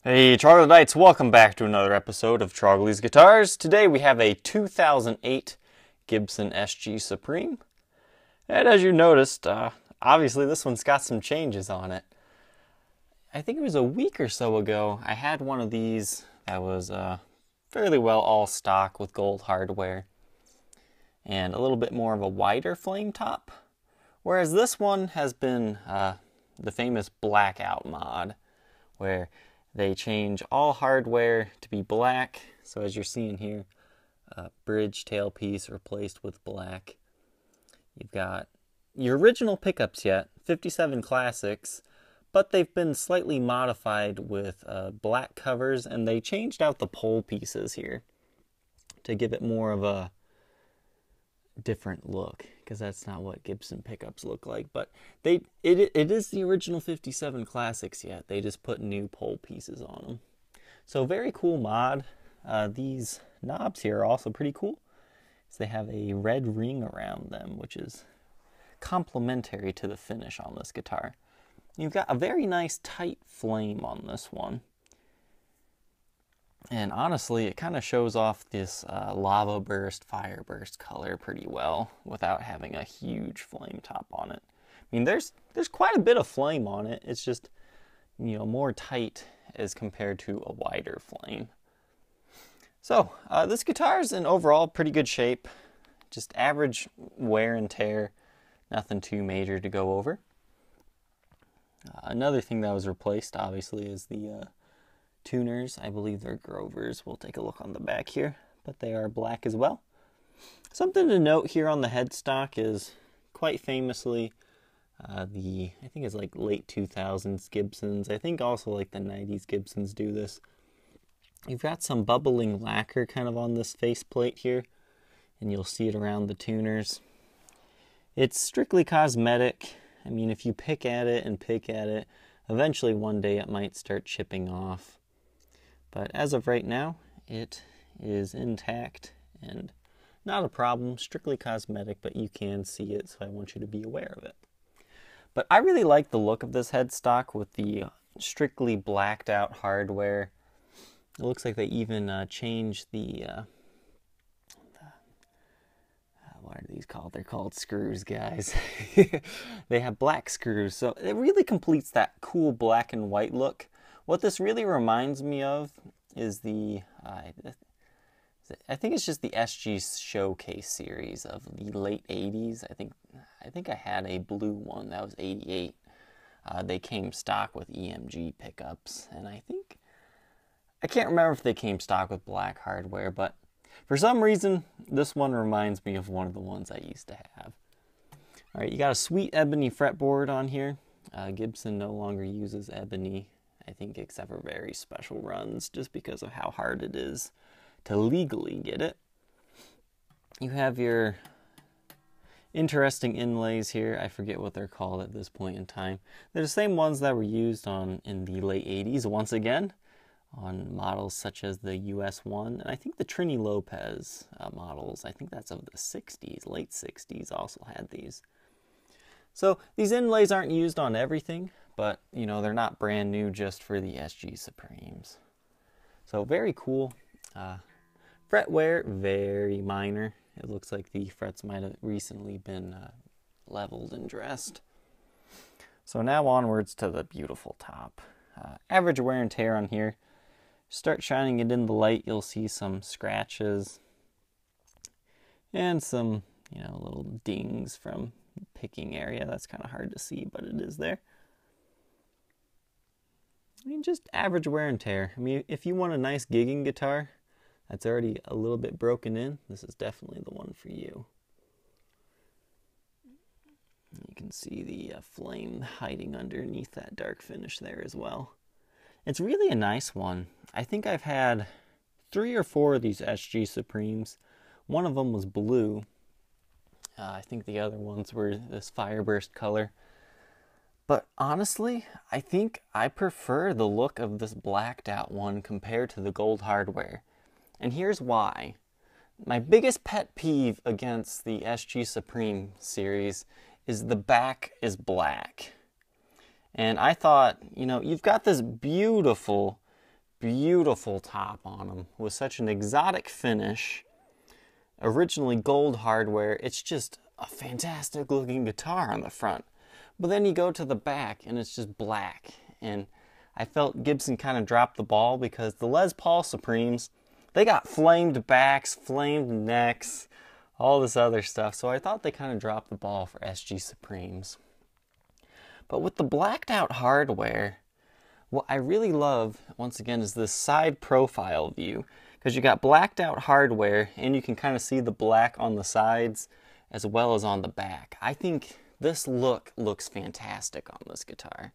Hey Troglodytes, welcome back to another episode of Trogly's Guitars. Today we have a 2008 Gibson SG Supreme. And as you noticed, obviously this one's got some changes on it. I think it was a week or so ago, I had one of these that was fairly well all stock with gold hardware and a little bit more of a wider flame top. Whereas this one has been the famous blackout mod, where they change all hardware to be black. So as you're seeing here, bridge tailpiece replaced with black. You've got your original pickups yet, 57 Classics, but they've been slightly modified with black covers, and they changed out the pole pieces here to give it more of a different look, because that's not what Gibson pickups look like. But it is the original 57 Classics yet. They just put new pole pieces on them. So very cool mod. These knobs here are also pretty cool. So they have a red ring around them, which is complementary to the finish on this guitar. You've got a very nice tight flame on this one. And honestly, it kind of shows off this Lavaburst, Fireburst color pretty well without having a huge flame top on it. I mean, there's quite a bit of flame on it. It's just, you know, more tight as compared to a wider flame. So, this guitar is in overall pretty good shape. Just average wear and tear. Nothing too major to go over. Another thing that was replaced, obviously, is the tuners. I believe they're Grovers. We'll take a look on the back here, but they are black as well. Something to note here on the headstock is quite famously I think it's like late 2000s Gibsons. I think also like the 90s Gibsons do this. You've got some bubbling lacquer kind of on this faceplate here, and you'll see it around the tuners. It's strictly cosmetic. I mean, if you pick at it, eventually one day it might start chipping off. But as of right now, it is intact and not a problem, strictly cosmetic, but you can see it, so I want you to be aware of it. But I really like the look of this headstock with the strictly blacked out hardware. It looks like they even changed what are these called? They're called screws, guys. They have black screws, so it really completes that cool black and white look. What this really reminds me of is the, I think it's just the SG Showcase series of the late 80s. I think I had a blue one that was 88. They came stock with EMG pickups, and I can't remember if they came stock with black hardware, but for some reason, this one reminds me of one of the ones I used to have. All right, you got a sweet ebony fretboard on here. Gibson no longer uses ebony, I think, except for very special runs, just because of how hard it is to legally get it. You have your interesting inlays here. I forget what they're called at this point in time. They're the same ones that were used in the late 80s, once again, on models such as the US1, and I think the Trini Lopez models, I think that's of the 60s, late 60s, also had these. So these inlays aren't used on everything, but you know, they're not brand new just for the SG Supremes. So very cool. Fret wear, very minor. It looks like the frets might have recently been leveled and dressed. So now onwards to the beautiful top. Average wear and tear on here. Start shining it in the light, you'll see some scratches and some, you know, little dings from picking area. That's kind of hard to see, but it is there. I mean, just average wear and tear. I mean, if you want a nice gigging guitar that's already a little bit broken in, this is definitely the one for you. You can see the flame hiding underneath that dark finish there as well. It's really a nice one. I think I've had 3 or 4 of these SG Supremes. One of them was blue. I think the other ones were this Fireburst color. But honestly, I think I prefer the look of this blacked out one compared to the gold hardware. And here's why. My biggest pet peeve against the SG Supreme series is the back is black. And I thought, you know, you've got this beautiful beautiful top on them with such an exotic finish. Originally gold hardware, it's just a fantastic looking guitar on the front. But then you go to the back and it's just black. And I felt Gibson kind of dropped the ball because the Les Paul Supremes, they got flamed backs, flamed necks, all this other stuff. So I thought they kind of dropped the ball for SG Supremes. But with the blacked out hardware, what I really love, once again, is this side profile view. Because you got blacked out hardware and you can kind of see the black on the sides as well as on the back. I think this look looks fantastic on this guitar.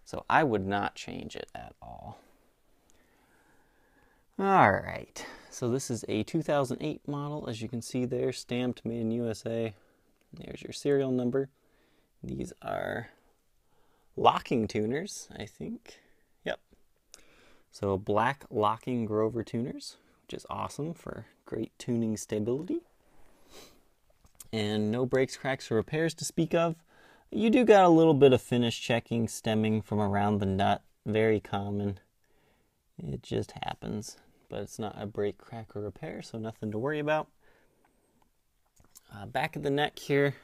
So I would not change it at all. Alright, so this is a 2008 model, as you can see there, stamped, made in USA. There's your serial number. These are locking tuners, I think. Yep. So black locking Grover tuners, which is awesome for great tuning stability. And no breaks, cracks, or repairs to speak of. You do got a little bit of finish checking stemming from around the nut. Very common. It just happens. But it's not a break, crack, or repair, so nothing to worry about. Back of the neck here,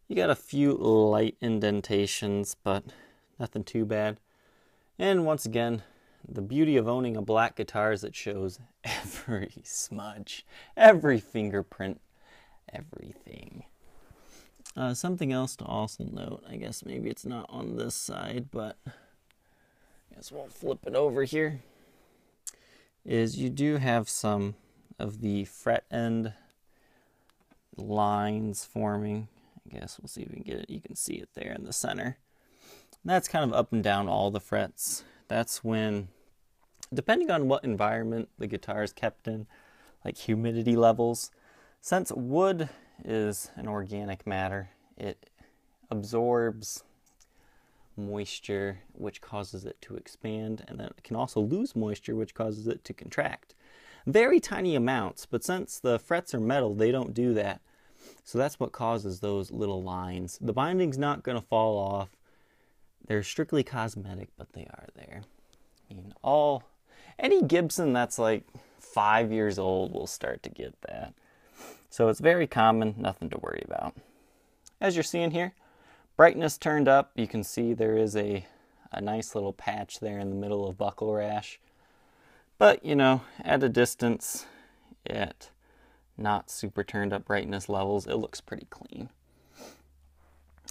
you got a few light indentations, but nothing too bad. And once again, the beauty of owning a black guitar is it shows every smudge, every fingerprint, everything. Something else to also note, I guess maybe it's not on this side, but I guess we'll flip it over here, is you do have some of the fret end lines forming. I guess we'll see if we can get it. You can see it there in the center. That's kind of up and down all the frets. That's when, depending on what environment the guitar is kept in, like humidity levels, since wood is an organic matter, it absorbs moisture, which causes it to expand, and then it can also lose moisture, which causes it to contract. Very tiny amounts, but since the frets are metal, they don't do that. So that's what causes those little lines. The binding's not going to fall off. They're strictly cosmetic, but they are there. I mean, any Gibson that's like 5 years old will start to get that. So it's very common, nothing to worry about. As you're seeing here, brightness turned up. You can see there is a nice little patch there in the middle of buckle rash. But, you know, at a distance, at not super turned up brightness levels, it looks pretty clean.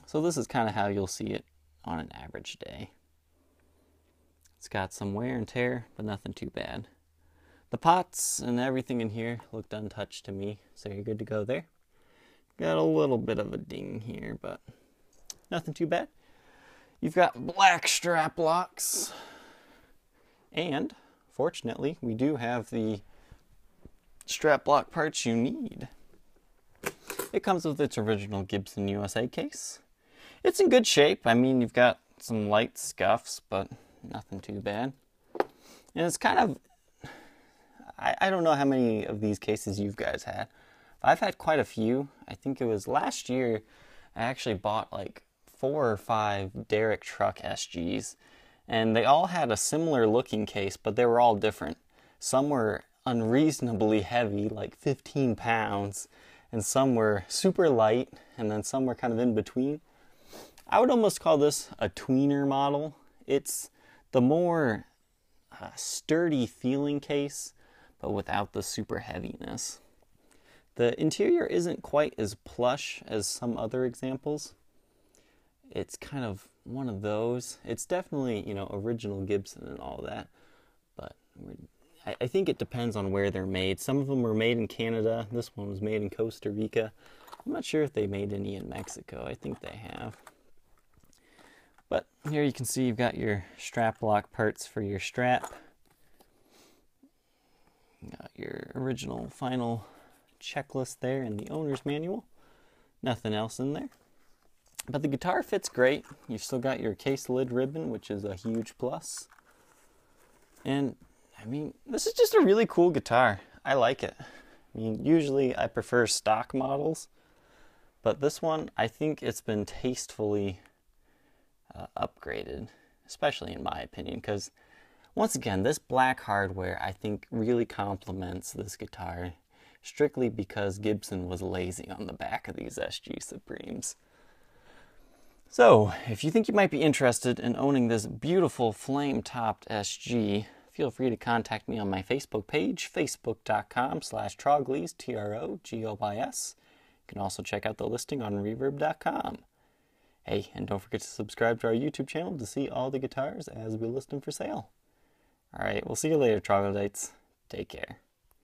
So this is kind of how you'll see it on an average day. It's got some wear and tear, but nothing too bad. The pots and everything in here looked untouched to me, so you're good to go there. Got a little bit of a ding here, but nothing too bad. You've got black strap locks, and fortunately, we do have the strap lock parts you need. It comes with its original Gibson USA case. It's in good shape. I mean, you've got some light scuffs, but nothing too bad. And it's kind of, I don't know how many of these cases you guys had. I've had quite a few. I think it was last year I actually bought like 4 or 5 Derek Truck SGs. And they all had a similar looking case, but they were all different. Some were unreasonably heavy, like 15 pounds. And some were super light, and then some were kind of in between. I would almost call this a tweener model. It's the more sturdy feeling case, but without the super heaviness. The interior isn't quite as plush as some other examples. It's kind of one of those. It's definitely, you know, original Gibson and all that, but I think it depends on where they're made. Some of them were made in Canada. This one was made in Costa Rica. I'm not sure if they made any in Mexico. I think they have. But here you can see you've got your strap lock parts for your strap. You got your original final checklist there in the owner's manual. Nothing else in there. But the guitar fits great. You've still got your case lid ribbon, which is a huge plus. And I mean, this is just a really cool guitar. I like it. I mean, usually I prefer stock models, but this one, I think it's been tastefully upgraded, especially in my opinion, because Once again, this black hardware I think really complements this guitar, strictly because Gibson was lazy on the back of these SG Supremes. So, if you think you might be interested in owning this beautiful flame-topped SG, feel free to contact me on my Facebook page, facebook.com/Troglys, Trogoys. You can also check out the listing on reverb.com. Hey, and don't forget to subscribe to our YouTube channel to see all the guitars as we list them for sale. Alright, we'll see you later, Troglodytes. Take care.